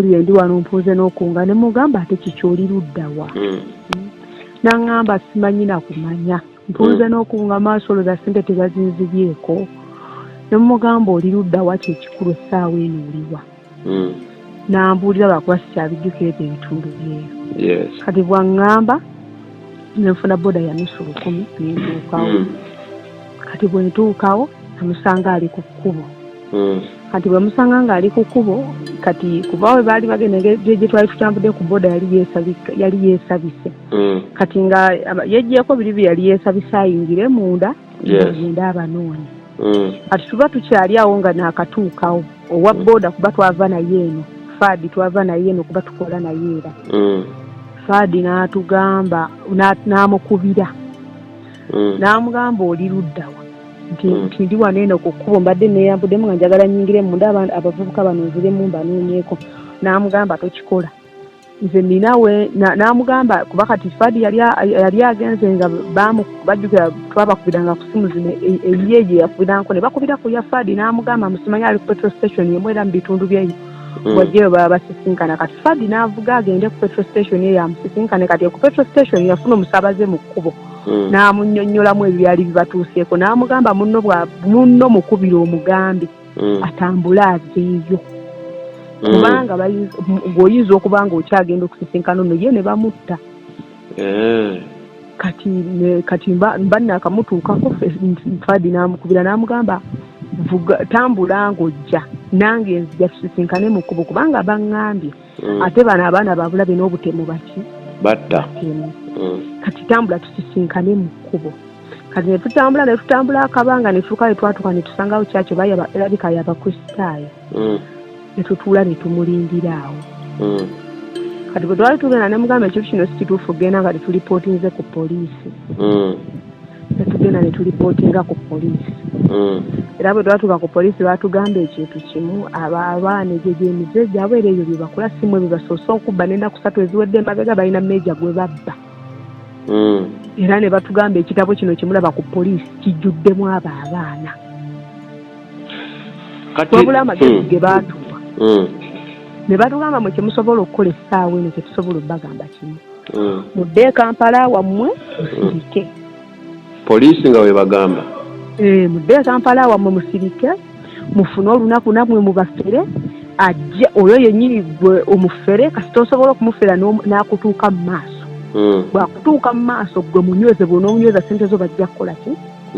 mpulire ndi wano mpuuze n'okunga ne mugamba ate kikyoli luddawa n'aŋŋamba simanyi na kumanya mpuuze n'okunga maaso olwoza ssente tebazinzibyeko ne mugamba oli luddawa kyekikulu essaawa eno oliwa n'ambuulira lwakuba sikyabijjukira ebyo ebitundu byeyo kati bwaŋŋamba nenfuna boda ya nusu 10 nentuukawo kati bwe ntuukawo namusanga ali ku kkubo kati bwe musanga ng'ali ku kkubo kati kuba we baali bagenda gye twali tutambudde ku boda yali yeesabise kati nga yeggyeko biri bye yali yeesabise ayingire munda agenda abanoonyi kati tuba tukyali awo nga naakatuukawo owa boda kuba twava naye eno faadi twava naye eno kuba tukola naye era faadi n'atugamba n'amukubira n'amugamba oli luddawa nti ndi wano eno ku kkubo mbadde neeyambuddemu nga njagala nyingire munda abavubuka banonziremu mbanoonyeeko n'amugamba tokikola nze ninawe n'amugamba kuba kati faadi yali agenze nga bajjukira twabakubiranga ku simu zino eyeeye yakubiranko ne bakubira ku ya faadi n'amugamba musimanyi ali ku petrol station yemwera mu bitundu byeyo bwajjeyo baba basisinkana kati faadi n'avuga agende ku petrol station eyo amusisinkane kati ku petrol station yafuna omusaabaze mu kkubo n'amunnyonnyolamu ebyali bibatuuseeko n'amugamba munno mukubira omugambi atambule aveeyo kubanga ng'oyinza okuba nga okyagenda okusisinkana ono ye ne bamutta kati mba naakamutuukako faadi n'amukubira n'amugamba tambula ng'ojja nange nzija tusisinkane mu kkubo kubanga baŋŋambye ate bano abaana babulabe n'obutemu baki batta kati tambula tusisinkane mu kkubo kati ne tutambula akabanga ne tutuuka twatuuka ne tusangawo kyakyo erabika yabakristaayo ne tutuula ne tumulindira awo kati bwe twali tugenda ne mugamba ekintu kino si kituufu genda nga tetulipootinze ku poliisi ne tugenda ne tulipootinga ku poliisi era bwe twatuuka ku poliisi baatugamba ekintu kimu abaana egyo gy'emize gyabwe era ebyo bye bakola simu ebyo basoose okubba n'ennaku 3 eziwedde emabega balina meeja gwe babba era ne batugamba ekitabo kino kimulaba ku poliisi kijjuddemu abo abaana wabula amagezi ge baatuwa ne batugamba mwe kyemusobola okukola essaawa eno kyetusobola obbagamba kimu mudde Kampala wammwe musirike poliisi nga we bagamba mudde Kampala wammwe musirike mufune olunaku namwe mubafere ajja oyo yennyini gwe omufere kasi tosobola okumufera n'akutuuka mu maaso bwakutuuka mu maaso gwe munyweze bw'onoomunyweza ssente zo bajja kukola ki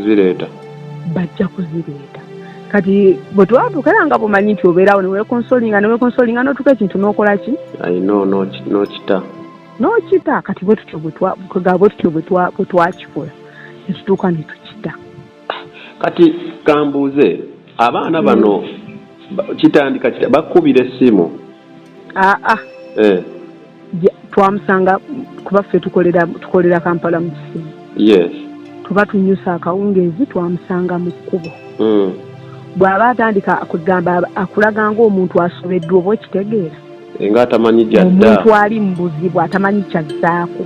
zireeta bajja kuzireeta kati bwe twatuuka era nga bumanyi nti obeerawo neweekonsolinga n'otuuka ekintu n'okola ki n'okita kati bwe tutyo bwe twakikola ne tutuuka ne tukita kati kambuuze abaana bano kitandika bakubira essimu twamusanga kuba ffe tukolera Kampala mu kisimu tuba tunyusa akawungeezi twamusanga mu kkubo bw'aba atandika kugamba akulaga ng'omuntu asobeddwa oba okitegeera nga atamanyi gyadda omuntu ali mu buzibu atamanyi kyazzaako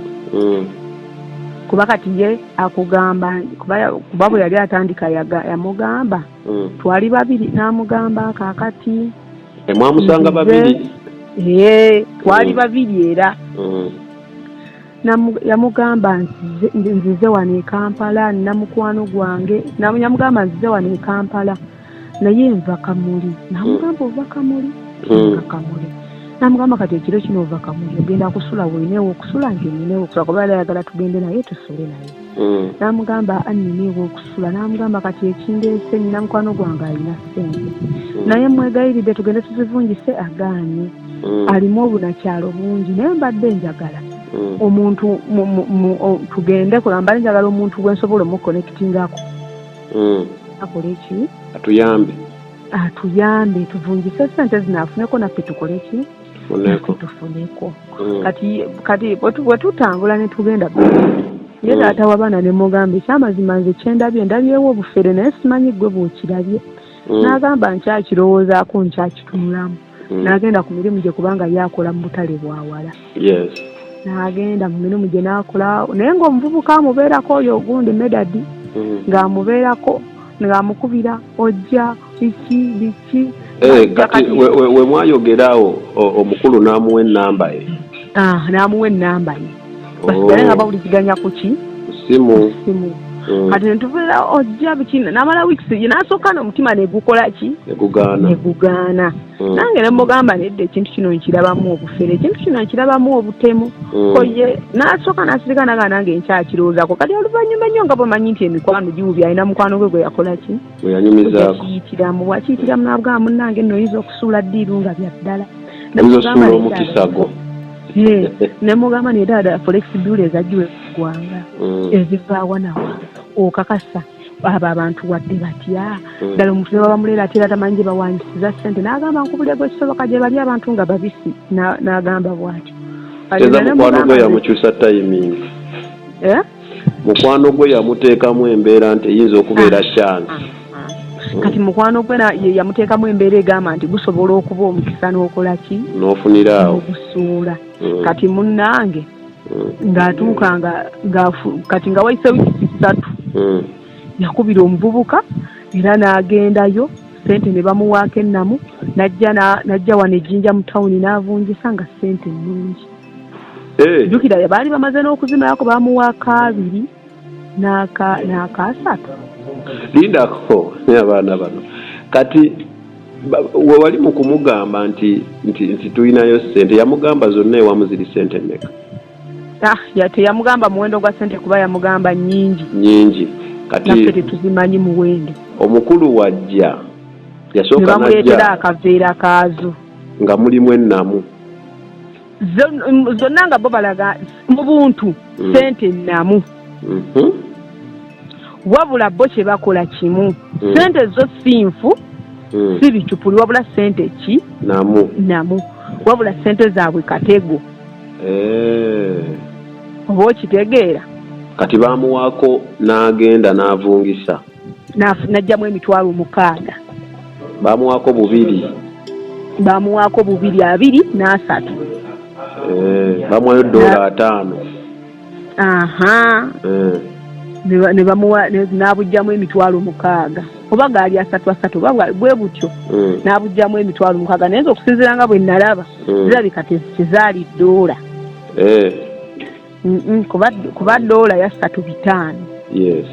kuba kati ye akugamba kuba bwe yali atandika yamugamba twali babiri n'amugamba kaakati mwamusanga babiri twali babiri era yamugamba nzize wano e Kampala nina mukwano gwange yamugamba nzize wano e Kampala naye nva Kamuli namugamba ova Kamuli Kamuli namugamba kati ekiro kino ova Kamuli ogenda kusula weneewo okusula nge nineewo okusula kuba ayagala tugende naye tusule naye namugamba annineewo okusula namugamba kati ekindeese nina mukwano gwange alina ssente naye mwegayiridde tugende tuzivungise agaanye alimu obunakyalo bungi naye mbadde njagala omuntu tugende kulamba njagala omuntu gwensobola omukonekitingako akola eki atuyambe tuvungise ssente zinaafuneko naffe tukole ki tufuneko kati bwe tutambula ne tugenda ye taata w'abaana ne mugamba ekyamazima nze ndabyewo obufere naye simanyi ggwe bw'okirabye n'agamba nkyakirowoozaako nkyakitunulamu n'agenda ku mirimu gye kubanga yakola mu butale bwawala n'agenda mu mirimu gye n'akola naye ng'omuvubuka amubeerako oyo ogundi medadi ng'amubeerako ng'amukubira ojja biki kati we mwayogerawo omukulu n'amuwa ennamba ye. N'amuwa ennamba ye. Basigale nga bawuliziganya ku ki? Simu. Kati netubeera ojja bikina n'amala weeks ye n'asooka n'omutima ne gukola ki? Ne gugaana. Nange ne mugamba nedda ekintu kino nkirabamu obufere, ekintu kino nkirabamu obutemu. Koye n'asooka n'asirika naga nange nkyakirowoozaako. Kati oluvannyuma nnyo nga bwemanyi nti emikwano giwubya alina mukwano gwe yakola ki? Gwe yanyumizaako. Wakiyitiramu n'abugamba munnange nno oyinza okusuula ddiiru nga bya ddala. Osuula omukisago. Ne mugamba ne dada flexible ezajjiwe eggwanga ezivaawa nawa okakasa abo abantu wadde batya ddala omuntu ne babamuleera ate era tamanyi gye bawanyisiza ssente n'agamba nkubulego ekisoboka gye bali abantu nga babisi n'agamba bw'atyo. Mukwano gwe yamukyusa timing. Mukwano gwe yamuteekamu embeera nti eyinza okubeera chance. Kati mukwano gwe yamuteekamu embeera egamba nti gusobola okuba omukisa n'okola ki? N'ofuniraawo. N'ogusuula. Kati munnange ng'atuuka kati nga wayise wiiki 3 yakubira omuvubuka era n'agendayo ssente ne bamuwaako ennamu n'ajja wano ejjinja mu tawuni n'avungisa nga ssente nnungi. Jjukira baali bamaze n'okuzimayako bamuwaako 2 n'aka 3. Lindako abaana bano kati we wali mu kumugamba nti tulinayo ssente yamugamba zonna ewamu ziri ssente mmeka? Teyamugamba muwendo gwa ssente kuba yamugamba nnyingi. Kati naffe tetuzimanyi muwendo. Omukulu wajja yasooka n'amuleetera akaveera kaazo nga mulimu ennamu zonna nga bo balaga mu buntu ssente nnamu. Wabula bo kye bakola kimu ssente zo sinfu si bicupuli wabula ssente ki? Namu. Wabula ssente zaabwe katego. Oba okitegeera? Kati baamuwaako n'agenda n'avungisa. N'ajjamu emitwalo 6. Baamuwaako 2. Baamuwaako 2, 2 n'asatu. Baamuwayo $5. Ne bamuwa n'abujjamu emitwalo 6 oba gaali 3 oba bwe butyo n'abujjamu emitwalo 6 naye okusinziira nga bwe nalaba zirabika tezaali $. Kuba $3 ya 3.5. Yes.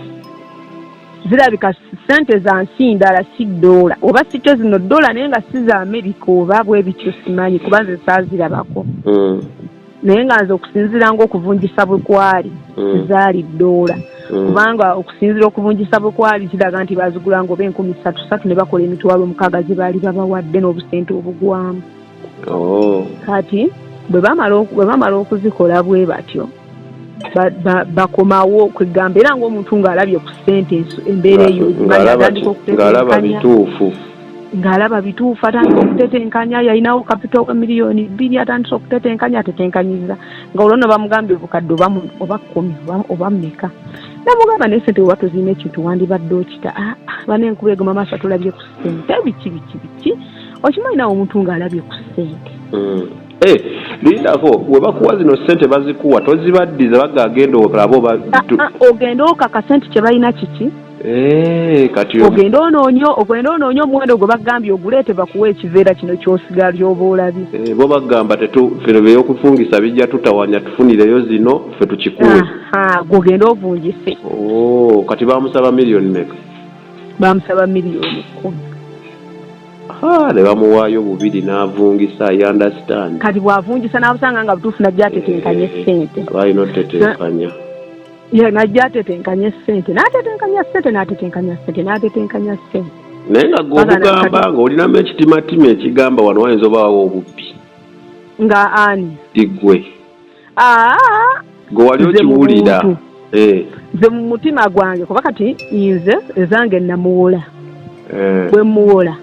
Zirabika ssente za nsi ndala si $. Oba si kyo zino $, naye nga si za Amerika oba bwe bityo simanyi kuba nze saazirabako. Naye nga nze okusinziira ng'okuvungisa bwe kwali zaali $. Kubanga okusinziira okuvungisa bwe kwali kiraga nti baazigulanga oba 3,000 ne bakola emitwalo 6 gye baali babawadde n'obusente obugwamu. Kati bwe bamala okuzikola bwe batyo bakomawo kwegamba era ng'omuntu ng'alabye ku ssente embeera eyo ng'alaba bituufu atandika okutetenkanya yalinawo kapito wa $2 million atandika okutetenkanya atetenkanyiza nga olwo no bamugambye obukadde oba 10 oba mmeka namugamba naye ssente oba tozirina ekintu wandibadde okita bana enkuba egoma maaso tulabye ku ssente biki okimanyi nawe omuntu ng'alabye ku ssente. Lindako we bakuwa zino ssente bazikuwa tozibaddiza bagagenda okulaba ogenda okaka ssente kye balina kiki? Kati ogenda onoonya omuwendo gwe bagambye oguleete bakuwa ekiveera kino ky'osiga ly'oba olabye. Bo bagamba ffe by'okufungisa bijja tutawanya tufunireyo zino ffe tukikuwe. Gw'ogenda ovungise. Kati baamusaba million meka? Baamusaba $10 million. Ne bamuwaayo 2 n'avungisa I understand. Kati bw'avungisa n'abusanga nga butuufu najja atetenkanya ssente. Abalina otetenkanya. Najja atetenkanya ssente n'atetenkanya ssente. Naye nga gw'ogamba ng'olinamu ekitimatima ekigamba wano wayinza obaawo obubbi. Nga ani? Igwe. Gwe wali okiwulira. Nze mu mutima gwange kuba kati nze ezange namuwola. Bwe muwola.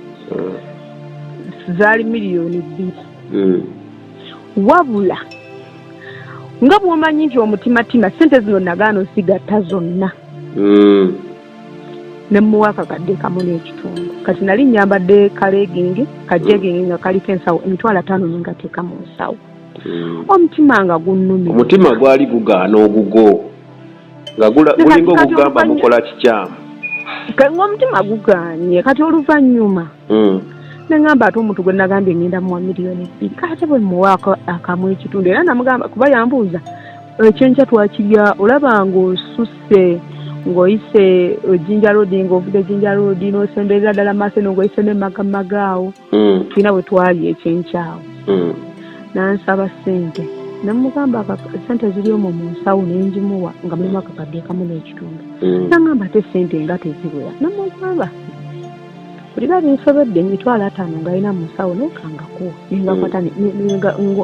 Zaali $2 million. Wabula nga bw'omanyi nti omutimatima ssente zino nagaano nsigatta zonna. Ne muwa akakadde kamu n'ekitundu. Kati nali nyambadde kajegingi nga kaliko ensawo $5 ngateeka mu nsawo. Omutima nga gunnumira. Omutima gwali gugaana ogugo. Nga gulinga ogugamba mukola kikyamu. Omutima gugaanye kati oluvannyuma nengamba ate omuntu gwe nagambye ngenda muwa miliyoni 2 kate bwe muwaako akamu ekitundu era namugamba kuba yambuuza ekyenkya twakirya olaba ng'osusse ng'oyise Jinja Road ng'ovudde Jinja Road n'osemberera ddala maaso ng'oyise n'emmagamagaawo tulina bwe twali ekyenkyawo nansaba ssente namugamba ssente ziri omwo mu nsawo nenjimuwa nga mulimu akakadde kamu n'ekitundu nangamba ate ssente nga teziwera namugamba buli bali nsobedde emitwalo 5 ng'alina mu nsawo nekangako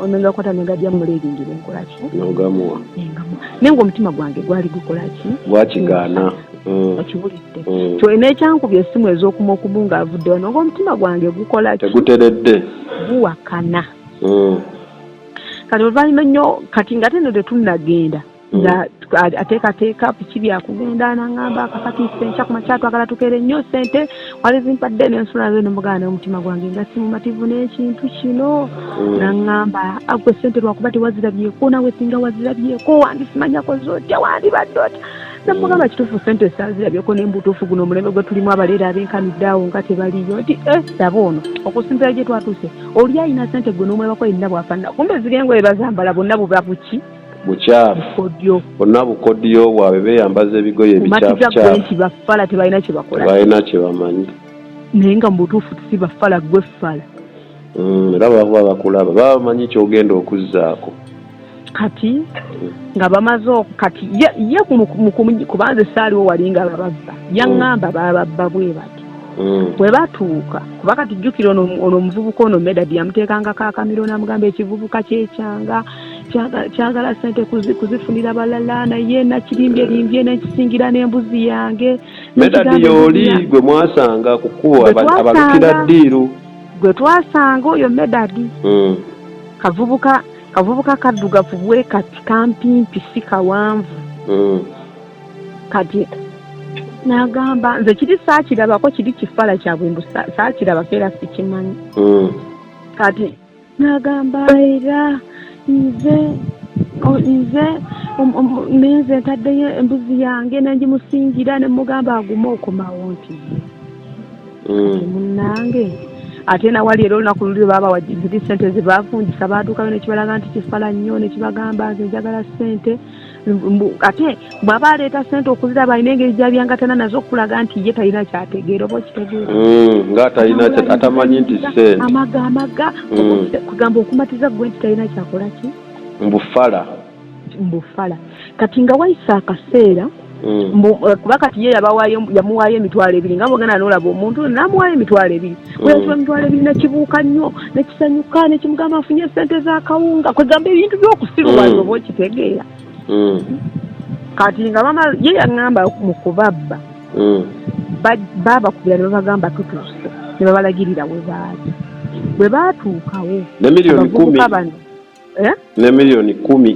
nengakwata negajja muleeringire enkolaki nogamuwa naye ng'omutima gwange gwali gukolaki gwakigaana okibulidde kyo n'ekyankubya essimu ez'okuma okubu ng'avudde wano ng'omutima gwange gukolaki teguteredde guwakana kati oluvannyuma nnyo kati nga teno tetunnagenda nga ateekateeka biki byakugenda nangamba akakatiisa enkya ku makya twagala tukeere nnyo ssente wali zimpadde n'ensula ze nemugana n'omutima gwange nga simumativu n'ekintu kino nangamba agwe ssente lwakuba tewazirabyeko nawe singa wazirabyeko wandisimanyako zotya wandibadde otya namugamba kituufu ssente saazirabyeko nembutuufu guno omulembe gwe tulimu abaleera abenkanidde awo nga tebaliyo nti laba ono okusinzira gye twatuuse oli ayina ssente gwe n'omwebako yenna bwafanana kumbe ziri engoye bazambala bonna buba buki bukyaafu bonna bukodyo bwabwe beeyambaza ebigoye ebicaafucaafu nti baffala tebalina kye bakola balina kye bamanyi naye nga mu butuufu si baffala gwe ffala era bakuba bakulaba baba bamanyi kyogenda okuzzaako kati nga bamaze kati ye kubanza esaaliwo wali nga bababba yaŋŋamba bababba bwe bati bwe batuuka kuba kati jjukira ono omuvubuka ono medadi yamuteekangako akamiro namugamba ekivubuka kyekyanga kyagala ssente kuzifunira balala naye nakirimbye nekisingira n'embuzi yange medadi y'oli gwe mwasanga ku kkubo abalukira ddiiru gwe twasanga oyo medadi kavubuka kaddugavu bwe kati kampimpi si kawanvu kati nagamba nze kiri saakirabako kiri kifala kyabwe mbu saakirabako era sikimanyi kati nagamba era nze ntaddeyo embuzi yange nengimusingira nemugamba agume okomawo nti munnange ate nawali era olunaku luli baba ziri ssente zebafungisa baatuukayo nekibalaga nti kifala nnyo nekibagamba nze njagala ssente ate bw'aba aleeta ssente okuziraba alina engeri gyabyangatana nazo okulaga nti ye talina kyategeera oba okitegeera nga talina atamanyi nti ssente amaga kugamba okumatiza gwe nti talina kyakola ki mbufala kati nga wayisa akaseera kuba kati ye yamuwaayo emitwalo 2 nga bwogenda n'olaba omuntu namuwaayo emitwalo 2 weyatuwa emitwalo 2 nekibuuka nnyo nekisanyuka nekimugamba afunye ssente z'akawunga kwegamba ebintu by'okusirwayo oba okitegeera kati nga ye yaŋŋamba mu kubabba babakubira ne babagamba tutuuse ne babalagirira we baali bwe baatuukawo ne miliyoni 10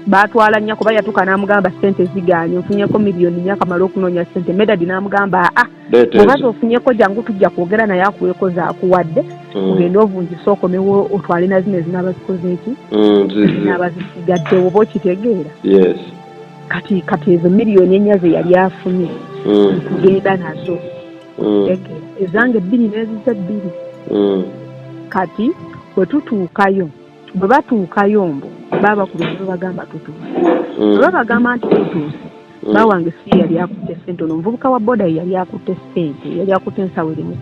baatwala nnya kuba yatuuka n'amugamba ssente ziganye ofunyeko miliyoni 4 akamala okunoonya ssente medadi n'amugamba obaza ofunyeko jangu tujja kwogera naye akuweeko zaakuwadde ogende ovunjise okomewo otwale na zino ezinaaba zikoze eki zinaaba zisigaddewo oba okitegeera kati ezo miliyoni 4 ze yali afunye kugenda nazo ezange 2 n'ezize 2 kati bwe batuukayo mbu baba ku bintu bagamba tutuuse bwe bagamba nti tutuuse bawange si yali akutte ssente ono omuvubuka wa boda yali akutte ssente yali akutte ensawo erimu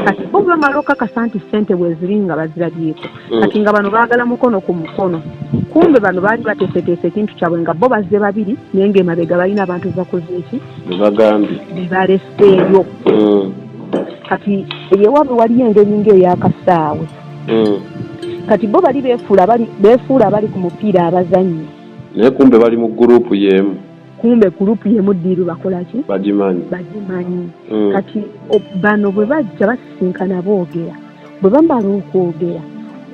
kati bo bamala okakasa nti ssente bwe ziri nga bazirabyeko kati nga bano baagala mukono ku mukono kumbe bano baali bateeseteese ekintu kyabwe nga bo bazze babiri naye ng'emabega balina abantu bakoze eki bebalesseeyo kati eyewaabwe waliyo engeri ng'eyakasaawe kati bo bali beefuula bali ku mupiira abazannyi naye kumbe bali mu gurupu y'emu ddiiru bakola ki bagimanyi kati bano bwe bajja basisinkana boogera bwe bamala okwogera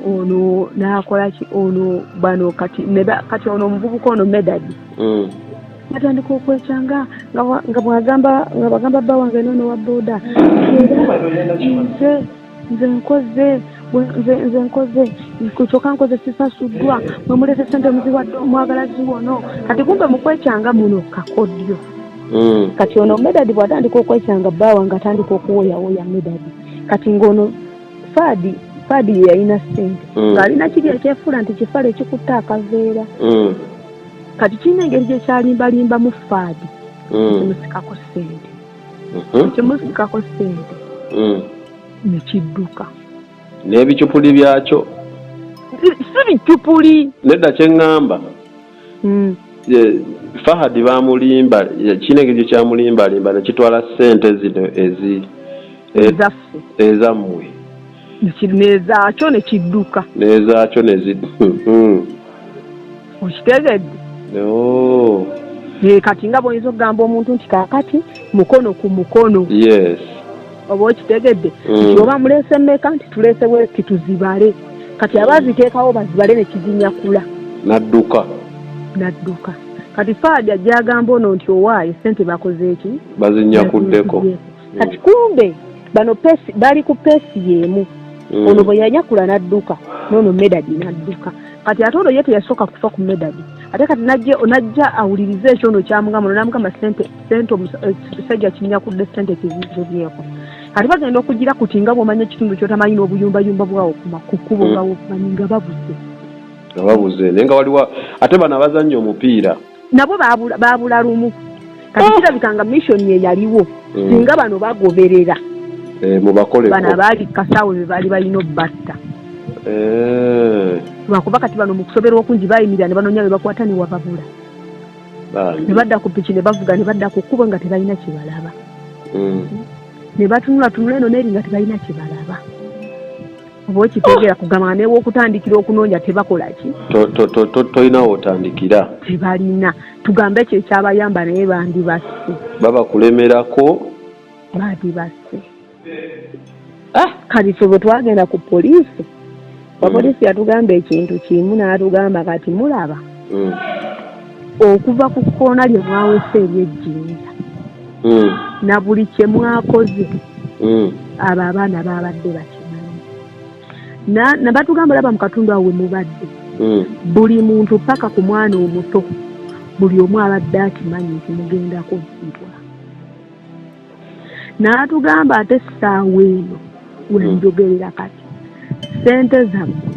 ono n'akola ki ono bano kati ono omuvubuka ono medadi batandika okwekyanga nga bagamba bba wange noono wa booda nze nkoze kyokka nkoze sisasuddwa mwemulese ssente muziwadde omwagala ziwono kati kumbe mukwekyanga muno kakodyo kati ono medadi bw'atandika okwekyanga bba wange atandika okuwoyawoya medadi kati ngono Fadi yalina ssente ng'alina kiri ekyefuula nti kifala ekikutta akaveera kati kirina engeri gye kyalimbalimba mu Fadi ekimusikako ssente ekimusikako ssente nekidduka n'ebicupuli byakyo si bicupuli nedda kyeŋŋamba Fahadi bamulimba kirina engeri gye kyamulimbalimba nekitwala ssente zino ezaffe ezammwe nezaakyo nekidduka nezaakyo okitegedde kati nga bw'oyinza okugamba omuntu nti kaakati mukono ku mukono yes oba okitegedde nti oba muleese mmeka nti tuleese weki tuzibale kati abaziteekawo bazibale nekizinyakula nadduka kati Fadi ajja agamba ono nti owaaye ssente bakoze eki bazinyakuddeko kati kumbe bano bali ku peesi y'emu ono bwe yanyakula n'adduka n'ono Medadi n'adduka kati ate ono ye teyasooka kufa ku Medadi ate kati najja awulirize ekyo ono kyamugamba ono n'amugamba ssente omusajja kinyakudde ssente kizizobyeko kati bagenda okugira kuti nga bw'omanya ekitundu ky'otamanyi n'obuyumbayumba bwawo ku kkubo nga wokumanyi nga babuze naye nga waliwo ate bano abazannya omupiira nabo baabula lumu kati kirabika nga mission ye yaliwo singa bano bagoberera mubakoleko bano abaali kasaawe be baali balina obbatta lwakuba kati bano mu kusoberwa okungi bayimirira ne banoonya be bakwata ne wababula ne badda ku piki ne bavuga ne badda ku kkubo nga tebalina kye balaba ne batunula eno n'eri nga tebalina kye balaba oba okitegeera kugamba neew'okutandikira okunoonya tebakola ki tolinawo otandikira tebalina tugambe ekyo ekyabayamba naye bandibasse babakulemerako bandibasse kati ffe bwe twagenda ku poliisi abapoliisi yatugamba ekintu kimu n'atugamba kati mulaba okuva ku kkoona lye mwawese ery'ejjinja na buli kye mwakoze abo abaana babadde bakimanyi nabatugamba laba mu katundu awo we mubadde buli muntu paka ku mwana omuto buli omu abadde akimanyi nti mugenda kuzzibwa n'atugamba ate essaawa eno wenjogerera kati ssente zammwe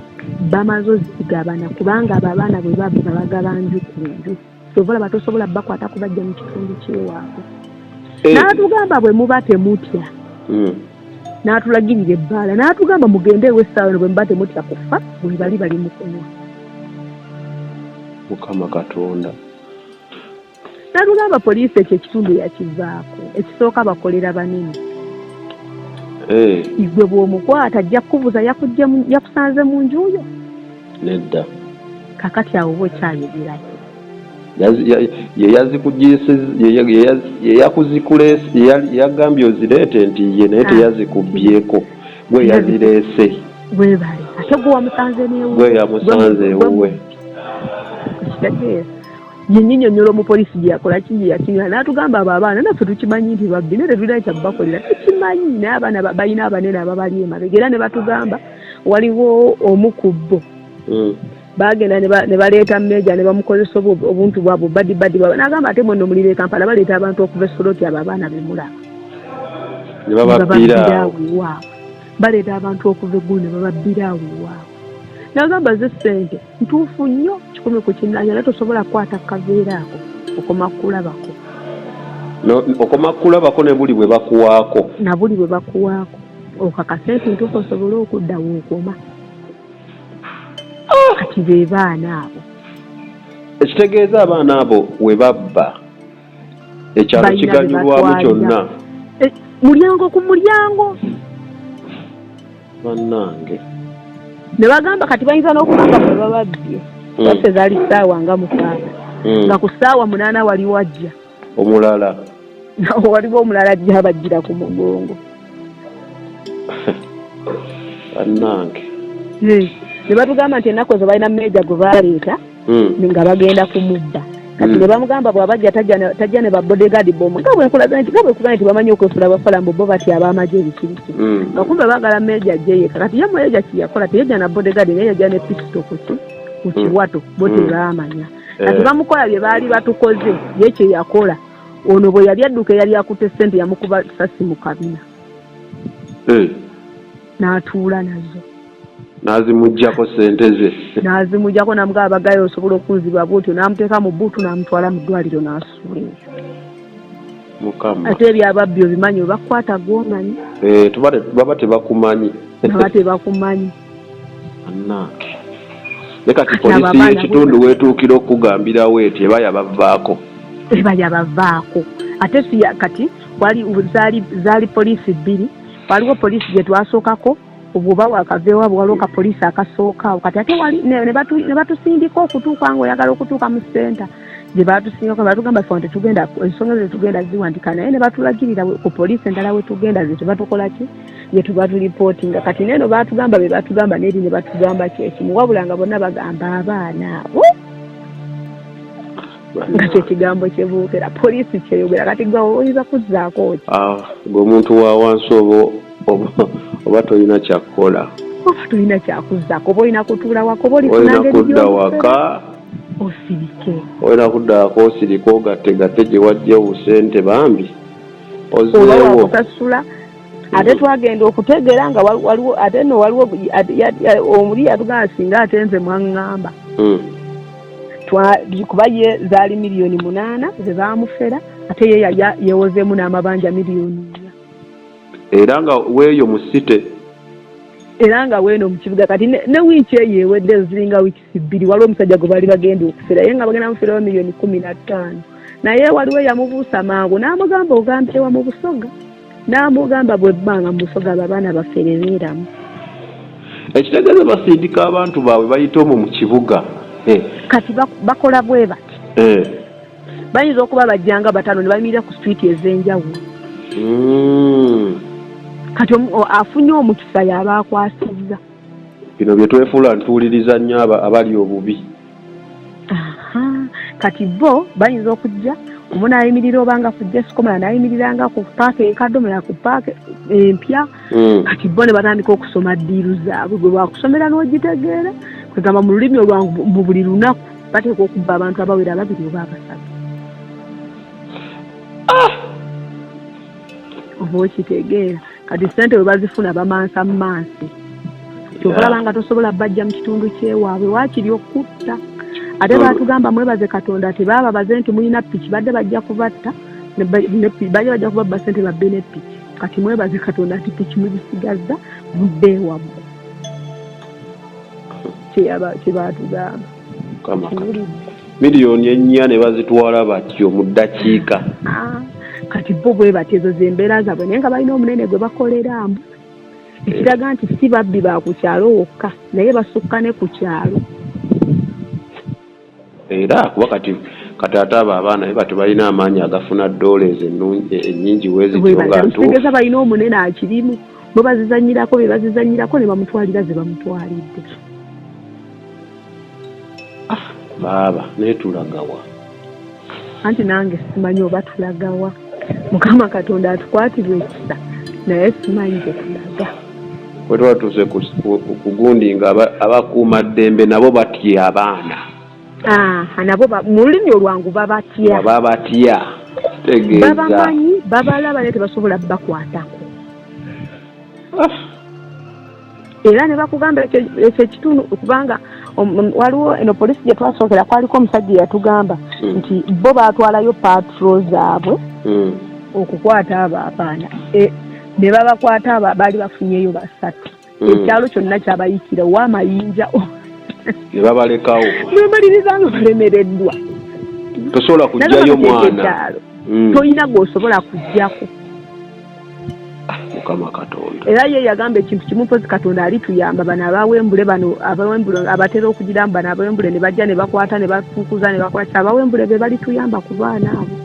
bamaze ozigabana kubanga abo abaana bwe babba babagaba nju ku nju sobola batosobola bakwata kubajja mu kitundu kyewaabwe n'atugamba bwe muba temutya n'atulagirira ebbaala n'atugamba mugende ew'essaawa eno bwe muba temutya kufa bwe bali mu kunywa Mukama Katonda n'atugamba poliisi ekyo ekitundu yakivaako ekisooka bakolera banene igwe bw'omukwata ajja kukubuza yakusanze mu njuyo nedda kakati awo oba okyayogera yagambye ozireete nti ye naye teyazikubyeko gwe yazireese bwebale ate gwe wamusanze gwe yamusanze ewuwe kitegeeza yenyinyonyola omupoliisi gye yakola ki yakinywa n'atugamba abo abaana naffe tukimanyi nti babbi naye tetulina kyabakolera tukimanyi naye abaana balina abanene ababali emabega era ne batugamba waliwo omu ku bo bagenda ne baleeta mmeeja ne bamukozesa obuntu bwabwe badibadi bwabwe n'agamba ate mwenna omulira e Kampala baleeta abantu okuva e Soroti abo abaana be mulaba ne bababbira iwaabwe baleeta abantu okuva eggulu ne bababbira awo iwaabwe n'agamba ze ssente ntuufu nnyo kikumi ku kinanya naye tosobola kukwata kaveera ako okoma kulabako okoma kulabako ne buli bwe bakuwaako na buli bwe bakuwaako okakase nti ntuufu osobole okuddawo okoma kati be baana abo ekitegeeza abaana abo we babba ekyalo kiganyulwamu kyonna mulyango ku mulyango bannange ne bagamba kati bayinza n'okubanga bwe bababbye baffe zaali ssaawa nga mukaaga nga ku ssaawa 8 waliwo ajja omulala waliwo omulala ajja abajjira ku mugongo bannange ne batugamba nti ennaku ezo balina mmeeja gwe baleeta nga bagenda kumubba kati ne bamugamba bw'abajja tajja ne babodegaadi bomu nga bwenkulaga nti bamanyi okwefula bafalambo bo bati ab'amagye ebikiriki nga kumbe baagala mmeeja ajjeyeka kati ye mmeeja kiyakola teyajja na bodegaadi naye yajja ne pisito ku kiwato bo tebaamanya kati bamukola bye baali batukoze ye kye yakola ono bwe yali adduka eyali akutte ssente yamukuba sasi mu kabina n'atuula nazo n'azimuggyako ssente ze n'azimuggyako namugamba bagayo osobola okunziba bwotyo n'amuteeka mu bbuutu n'amutwala mu ddwaliro n'asuula eyo. Mukama ate ebyababbi obimanyi obakukwata gwomanyi baba tebakumanyi baba tebakumanyi annange ne kati poliisi y'ekitundu weetuukira okugambirawo eti eba yabavaako ate kati zaali poliisi bbiri waliwo poliisi gye twasookako obuba wakaveewa waliwo ka poliisi akasookawo kati ate ne batusindika okutuuka ng'oyagala okutuuka mu senta gye batusindika batugamba ffe tetugenda ensonga ze tugenda ziwandika naye ne batulagirira ku poliisi endala we tugenda ze tebatukola ki ye tuba tulipootinga kati neeno batugamba be batugamba n'eri ne batugamba kyekimu wabula nga bonna bagamba abaana abo nga kyekigambo kyebuukira poliisi kyeyogera kati gwe oyinza kuzzaako ki ng'omuntu wa wansi oba tolina kyakkola tolina kyakuzzaako oba olina kutuula wako oba olina kudda waka osirike olina kudda waka osirike ogatte gye wajja obusente bambi ozeewo okusasula ate twagenda okutegeera nga waliwo ate no waliwo omuli yatugamba singa ate nze mwaŋŋamba kuba ye zaali miliyoni 8 ze baamufera ate ye yewozeemu n'amabanja miliyoni 4 era nga weeyo mu site era nga weeno mu kibuga kati ne wiiki eyo ewedde ziringa wiikisi 2 waliwo omusajja gwe baali bagenda okufera ye nga bagenda muferawo miliyoni 15 naye waliwo yamubuusa mangu n'amugamba ogamba ewa mu busoga n'amugamba bwe bbanga mu busoga abo abaana bafere beeramu ekitegeeza basindika abantu baabwe bayita omwo mu kibuga kati bakola bwe bati bayinza okuba bajjanga 5 ne bayimirira ku switi ez'enjawulo kati afunye omukisa yaba akwasizza bino bye twefuula ntuuliriza nnyo abali obubi kati bo bayinza okujja omu n'ayimirira obanga kujja sikomala n'ayimiriranga ku paaka enkadomera ku paaka empya kati bo ne batandika okusoma ddiiru zaabwe gwe bakusomera n'ogitegeera kwegamba mu lulimi olwangu mu buli lunaku bateeka okubba abantu abawera 2 oba 3 oba okitegeera kati ssente we bazifuna bamansa mu maansi kyobalaba nga tosobola bajja mu kitundu kyewaabwe waakiri okutta ate batugamba mwebaze Katonda ati baababaze nti mulina piki badde bajja kubatta bajja kubabba ssente babbe ne piki kati mwebaze Katonda ati piki mugisigazza mudde ewammwe kyebatugamba miliyoni 4 ne bazitwala batyo mu ddakiika kati bo bwe batezo zembeera zaabwe naye nga balina omunene gwe bakoleramu ekiraga nti si babbi ba ku kyalo wokka naye basukka ne ku kyalo era kuba kati ate abo abaana bati balina amaanyi agafuna dollars ennyingi wezityoga ntutegeeza balina omunene akirimu bwe bazizanyirako be bazizanyirako ne bamutwalira ze bamutwalidde baaba naye tulagawa anti nange simanyi oba tulagawa Mukama Katonda atukwatirwe ekisa naye simanyi gye tulaga bwe tuba tuze ku gundi nga abakuuma ddembe nabo batya abaana nabo mu lulimi olwangu babatya tegeeza babamanyi babalaba naye tebasobola bakwatako era ne bakugamba ekyo ekitundu kubanga waliwo eno polisi gye twasookera kwaliko omusajja yatugamba nti bo baatwalayo patro zaabwe okukwata abo abaana ne babakwata baali bafunyeyo 3 ekyalo kyonna kyabayikira ow'amayinja ne babalekawo nebaliriza nga balemereddwa tosobola kujjayo mwana tolina gw'osobola kujjako Mukama Katonda era ye yagamba ekintu kimu pozi Katonda alituyamba bano abawembule abatera okugiramu bano abawembule ne bajja ne bakwata ne bafukuza ne bakola kya abawembule be balituyamba ku baana abo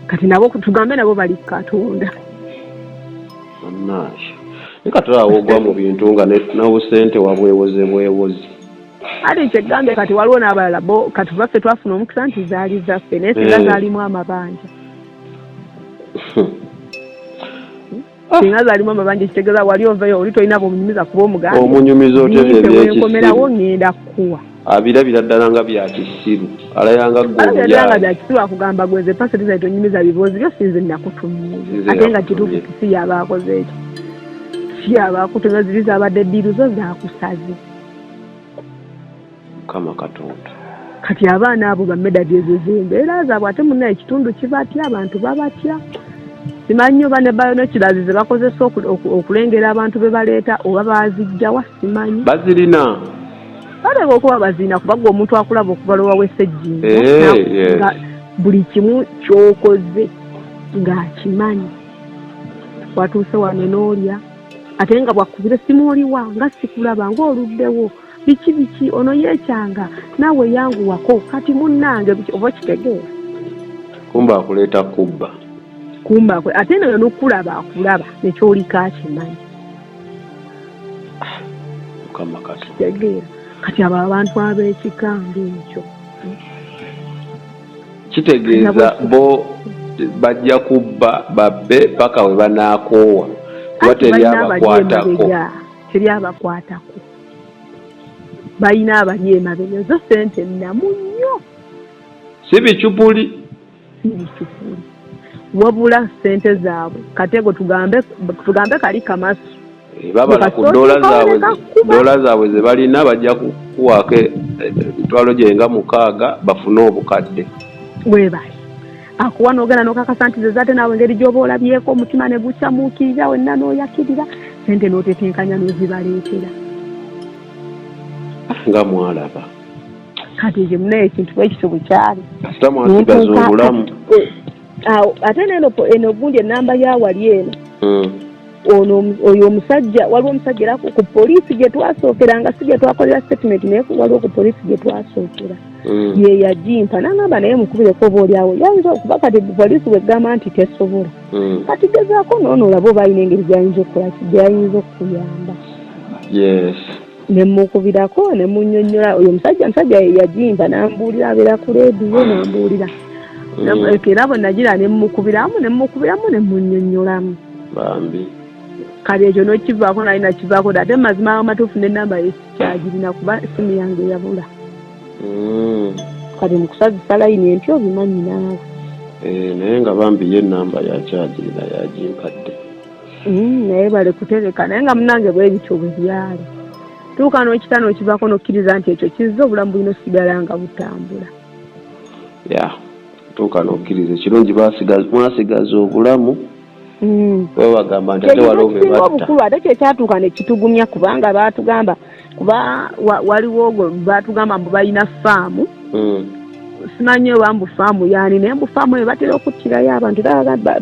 kati nabo tugambe nabo bali Katonda annashi nikatulawo ogwa mu bintu nga n'obusente wabwewozi ate kyegambe kati waliwo n'abalala bo kati baffe twafuna omukisa nti zaali zaffe naye singa zaalimu amabanja singa zaalimu amabanja kitegeeza wali ovayo oli tolina bwomunyumiza kuba omuganda omunyumiza otereewenkomerawo ngenda kukuwa abirabira ddala nga bya kisiru alayanga nga bya kisiru akugamba gweze pasenti zaitonyumiza biboozi byo sinze nakutumiza ate nga kituufu kisi yaba akoze ekyo ki abakutema ziri zabadde ddiiru zo zaakusaze kama katonda kati abaana abo bamedadi ezo zembeera zaabwe ate munna ekitundu kibatya abantu babatya simanyi oba ne bayonokirazi ze bakozesa okulengera abantu be baleeta oba baazijjawa simanyi bazirina baleka okuba bazirina kubagga omuntu akulaba okubalowa w'essejjinja nga buli kimu ky'okoze ng'akimanyi watuuse wano n'olya ate nga bwakubira simu oliwa nga sikulaba ng'oluddewo biki ono yeekyanga naawe yanguwako kati munnange oba kitegeera kumba akuleeta kubba ate nayo n'okulaba akulaba nekyolika akimanyi mukama kitegeera kati abo abantu ab'ekikanga ekyo kitegeeza bo bajja kubba babbe paka we banaakoowa kuba teri abakwatako balina abali emabega ezo sente nnamu nnyo si bicupuli wabula sente zaabwe katego tugambe kali kamasu babala ku dola zaabwe ze balina bajja kukuwaako emitwalo gyenga 6 bafune obukadde weebali akuwa n'ogenda n'okakasa nti ze zate naawe engeri gy'oba olabyeko omutima ne gukyamuukirira wenna n'oyakirira sente n'otetenkanya n'ozibaleetera nga mwalaba kati ekyo muna ekintu bwekityo bukyali kasita mwasigaza obulamu ate eno gundi ennamba yawali eno oyo omusajja waliwo omusajja era ku poliisi gye twasookeranga si gye twakolera statement naye waliwo ku poliisi gye twasookera ye yagimpa nangamba naye mukubireko oba oliawo yayinza okuba kati poliisi bwegamba nti tesobola kati gezaako noono olaba oba alina engeri gyayinza okukola gyayinza okukuyamba nemukubirako nemunnyonnyola oyo omusajja yagimpa nambuulira abeera ku leediyo nambuulira era bwe nagira nemukubiramu nemunnyonnyolamu bambi kale ekyo nokivaako nali nakivaako ate mazima amatuufu n'ennamba yesikyagirina kuba simu yange yabula kale mukusazisa layini empya obimanyi naawe naye nga bambi ye ennamba yakyagirina yagimpadde naye bale kutereka naye nga munange bwebityo bwe byali tuuka n'okita n'okivaako n'okkiriza nti ekyo kizza obulamu bulina osigala nga butambula tuuka n'okkiriza ekirungi mwasigaza obulamu bagamba nti ate waliwo obukulu ate kyekyatuuka ne kitugumya kubanga baatugamba kuba waliwo ogwo baatugamba mbu balina faamu simanyi oba mbu faamu yaani naye mbu faamu eyo batera okuttirayo abantu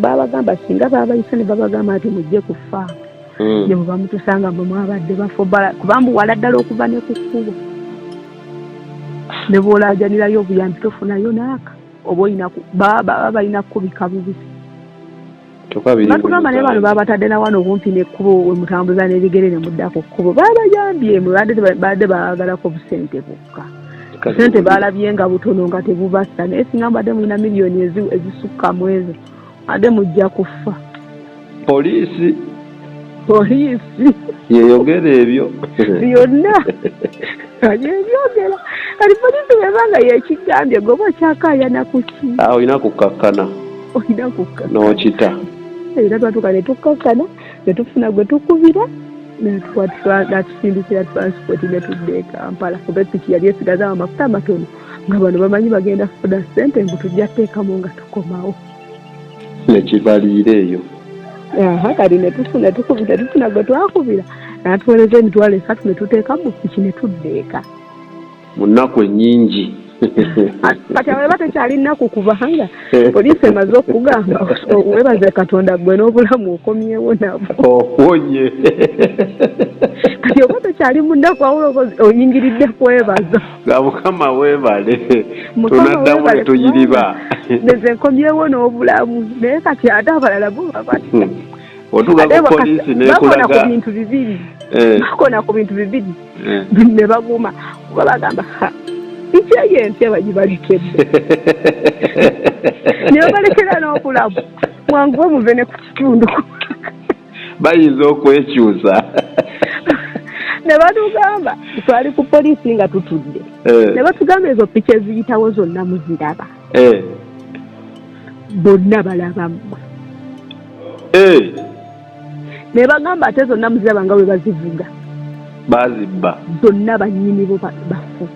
babagamba singa babayisa ne babagamba nti mujje ku faamu ne bwe bamutusanga mwe mwabadde bafo kuba mbu wala ddala okuva ne ku kkubo ne bw'olaajanirayo obuyambi tofunayo naaka oba baba balina kukubika bubisi batugamba naye bano babatadde na wano okumpi n'ekkubo we mutambuza n'ebigere ne mudda ku kkubo babayambye badde baagalako busente bukka sente baalabye nga butono nga tebubassa naye singa mbadde mulina miliyoni ezisukka mu ezo adde mujja kufa poliisi yeyogera ebyo byonna yebyogera kati poliisi webanga yekigambye goba okyakaayana ku ki olina kukakkana n'okita era twatuuka ne tukakkana ne tufuna gwe tukubira natusindikira transport ne tudde e Kampala kuba epiki yali esigazawo amafuta matono nga bano bamanyi bagenda kufuna ssente mbu tujja teekamu nga tukomawo nekibaliira eyo kati netufuna gwe twakubira natuweereza emitwalo 3 ne tuteeka mu piki ne tudde eka mu nnaku ennyingi kati ababa tekyali nnaku kubanga poliisi emaze okugamba weebaze katonda gwe n'obulamu okomyewo nabwo okonye kati oba tekyali mu nnaku awulo oyingiridde kwebaza nga mukama weebale tunaddamu ne tuyiriba neze nkomyewo n'obulamu naye kati ate abalala bo babati otuga ku poliisi nekulaga bakona ku bintu bibiri ne baguma kuba bagamba ikyeyo empya bagibalekedde ne babalekera n'obulamu mwangu muve ne ku kitundu bayinza okwekyusa ne batugamba twali ku poliisi nga tutudde ne batugamba ezo piki eziyitawo zonna muziraba bonna balabamu ne bagamba ate zonna muziraba nga bwe bazivuga bazibba zonna bannyini bo bafu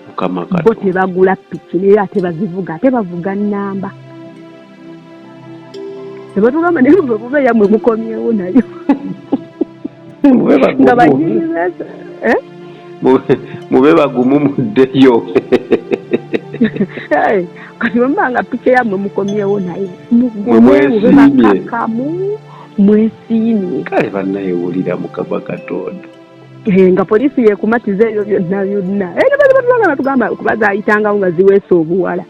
mukama kato bo tebagula piki naye ate bazivuga ate bavuga nnamba ne batugamba naye bwe buba yammwe mukomyewo nayo nga bannyini beza mube bagumu muddeyo kati bwembanga piki yammwe mukomyewo naye mube bakakamu mwesiimye kale bannayewulira mukama katonda nga polisi yekumatiza ebyo byonna byonna batugamba kubaza ayitangawo nga ziweesa obuwala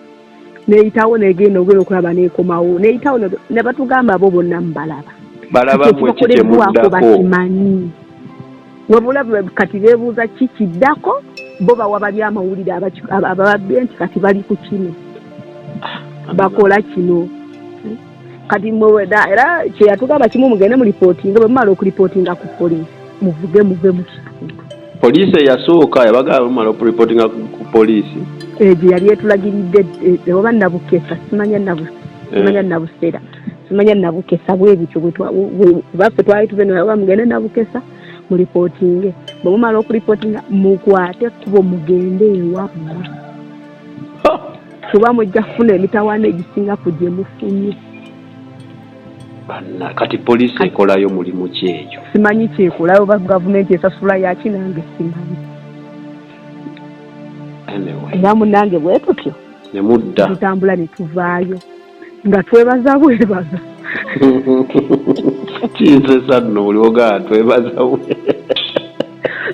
neyitawo negenda ogenda okulaba nekomawo neyitawo ne batugamba abo bonna mubalaba bakibakoleddwako bakimanyi wabula kati beebuuza kikiddako bo bawa bali amawulire ababadde nti kati bali ku kino bakola kino kati era kyeyatugamba kimu mugende mu ripootinga bwe mumala okuripootinga ku polisi muvuge muve mu kitundu poliisi eyasooka yabagala bumala okuripootinga ku poliisi gye yali etulagiridde oba nabukesa simanya nabusera simanya nabukesa bwebityo baffe twali tuve nawe mugende nabukesa mu ripootinge bwe mumala okuripootinga mukwate kubo mugende ewammwe kuba mujja kufuna emitawaana egisinga ku gye mufunye kati poliisi ekolayo mulimu ki ekyo simanyi kyekolayo oba gavumenti esasula yaki nange simanyi era munange bwe tutyo nemudda tutambula ne tuvaayo nga twebaza bwebaza kinsesa nno buli ogaa twebaza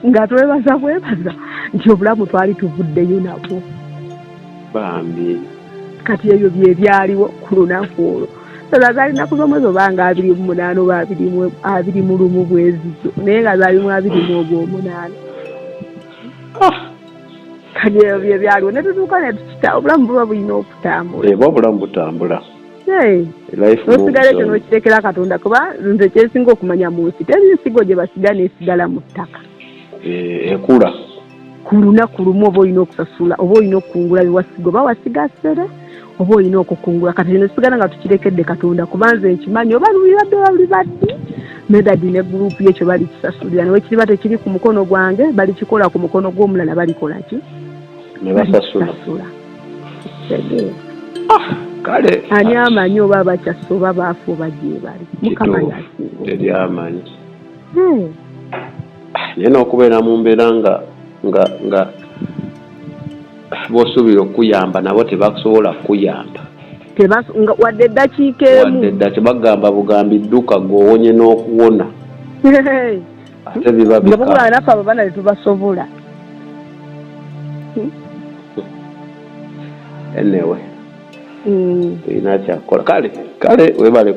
nga twebaza bwebaza nti obulamu twali tuvuddeyo nabwo bambi kati ebyo byebyaliwo ku lunaku olwo zalina kuzomwezo banga 28 oba 21 bwezityo naye nga zalimu 28 kati ebyo byebyaliwo ne tutuuka ne tukita obulamu buba bulina okutambula oba obulamu butambula nosigala ekyo nokirekera katonda kuba nze kyesinga okumanya mu nsi teri nsigo gye basiga nesigala mu ttaka ekula ku lunaku lumu oba olina okusasula oba olina okukungula biwasiga oba wasiga ssere oba olina okukungula kati kino kisigala nga tukirekedde katonda kubanza ekimanyi oba lulibadde oba lulibadde medadi ne gurupu yekyo bali kisasulira nawe kiriba tekiri ku mukono gwange bali kikola ku mukono gw'omulala balikola ki ne basasula kale ani amanyi oba abakyasa oba baafu oba gye bali mukama teri amanyi naye n'okubeera mu mbeera nga bosuubira okuyamba nabo tebasobola kuyamba wadde eddakiika emu tebagamba bugambi dduka gw'owonye n'okuwona ate biba bikanga naffe abo bana tetubasobola enewe tulina kyakukola kale webale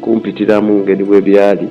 kumpitiramu ngeri bwe byali